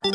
My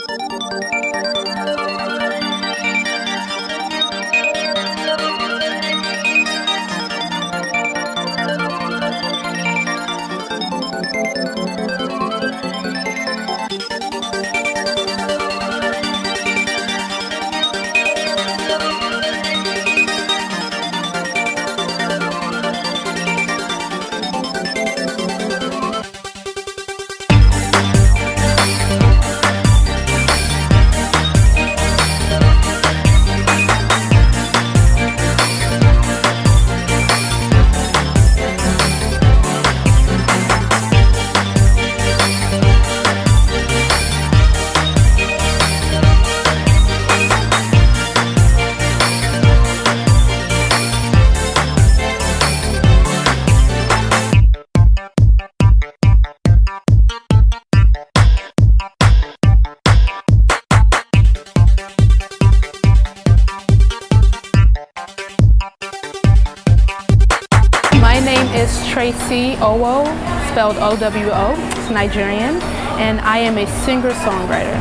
name is TRACEE, OWO, spelled OWO. It's Nigerian, and I am a singer-songwriter.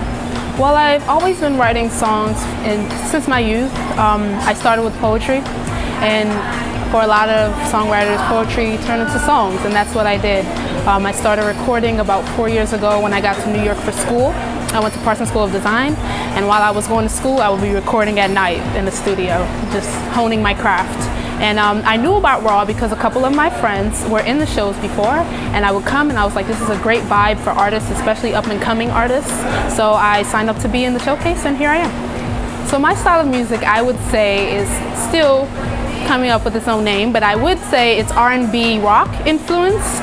Well, I've always been writing songs since my youth. I started with poetry, and for a lot of songwriters, poetry turned into songs, and that's what I did. I started recording about 4 years ago when I got to New York for school. I went to Parsons School of Design, and while I was going to school, I would be recording at night in the studio, just honing my craft. And I knew about RAW because a couple of my friends were in the shows before, and I would come and I was like, this is a great vibe for artists, especially up and coming artists. So I signed up to be in the showcase, and here I am. So my style of music, I would say, is still coming up with its own name, but I would say it's R&B rock influenced.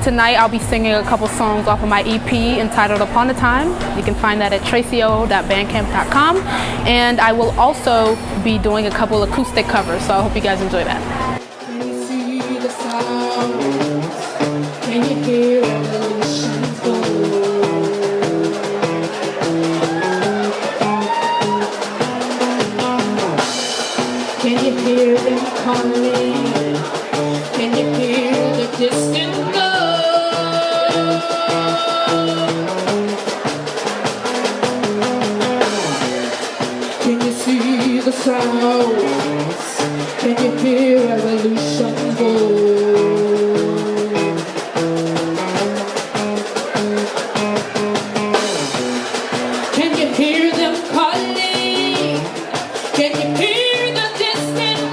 Tonight I'll be singing a couple songs off of my EP entitled Upon a Time. You can find that at traceo.bandcamp.com, and I will also be doing a couple acoustic covers, so I hope you guys enjoy that. Can you see the sounds? Can you hear revolutions go? Can you hear them calling? Can you hear the distant love? Can you see the sounds? Can you hear revolution go? Can you hear them calling? Can you hear the distant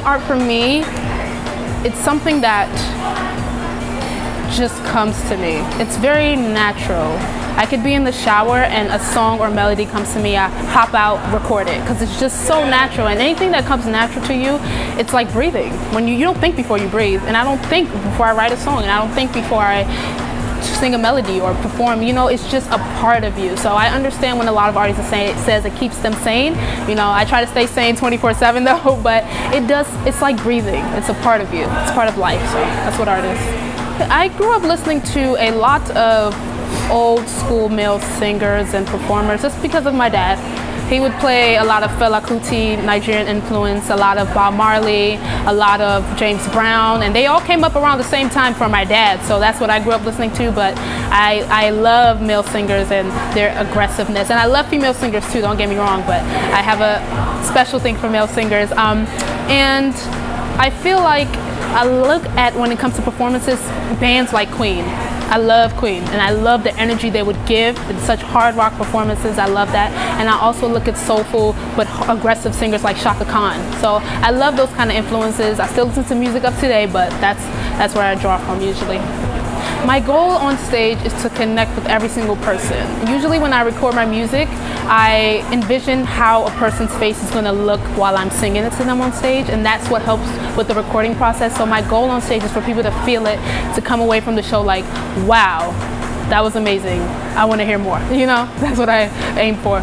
Art for me, it's something that just comes to me. It's very natural. I could be in the shower and a song or melody comes to me, I hop out, record it, because it's just so natural. And anything that comes natural to you, it's like breathing. When you don't think before you breathe, and I don't think before I write a song, and I don't think before I sing a melody or perform, you know, it's just a part of you. So I understand when a lot of artists says it keeps them sane. You know, I try to stay sane 24/7 though, but it's like breathing. It's a part of you. It's part of life, so that's what art is. I grew up listening to a lot of old school male singers and performers just because of my dad. He would play a lot of Fela Kuti, Nigerian influence, a lot of Bob Marley, a lot of James Brown, and they all came up around the same time for my dad, so that's what I grew up listening to. But I love male singers and their aggressiveness, and I love female singers too, don't get me wrong, but I have a special thing for male singers. And I feel like I look at, when it comes to performances, bands like Queen. I love Queen, and I love the energy they would give in such hard rock performances. I love that. And I also look at soulful but aggressive singers like Chaka Khan. So I love those kind of influences. I still listen to music up today, but that's where I draw from usually. My goal on stage is to connect with every single person. Usually when I record my music, I envision how a person's face is going to look while I'm singing it to them on stage, and that's what helps with the recording process. So my goal on stage is for people to feel it, to come away from the show like, wow, that was amazing. I want to hear more. You know, that's what I aim for.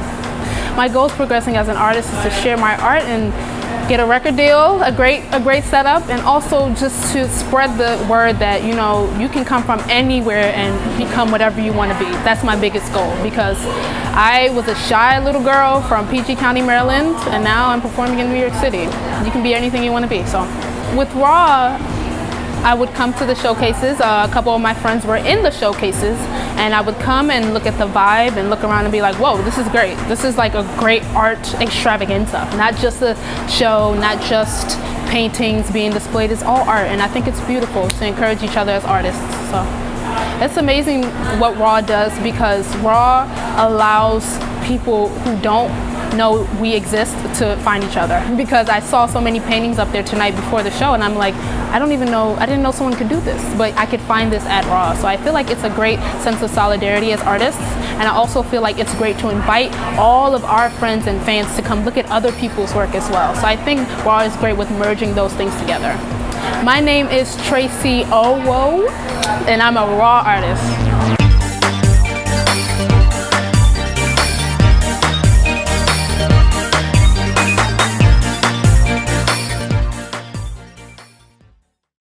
my goals progressing as an artist is to share my art and get a record deal, a great setup, and also just to spread the word that, you know, you can come from anywhere and become whatever you want to be. That's my biggest goal, because I was a shy little girl from PG County, Maryland, and now I'm performing in New York City. You can be anything you want to be. So with Raw, I would come to the showcases. A couple of my friends were in the showcases, and I would come and look at the vibe and look around and be like, whoa, this is great. This is like a great art extravaganza. Not just a show, not just paintings being displayed. It's all art, and I think it's beautiful to encourage each other as artists. So it's amazing what Raw does, because Raw allows people who don't know we exist to find each other. Because I saw so many paintings up there tonight before the show, and I'm like, I didn't know someone could do this, but I could find this at Raw. So I feel like it's a great sense of solidarity as artists, and I also feel like it's great to invite all of our friends and fans to come look at other people's work as well. So I think Raw is great with merging those things together. My name is TRACEE, OWO, and I'm a Raw artist.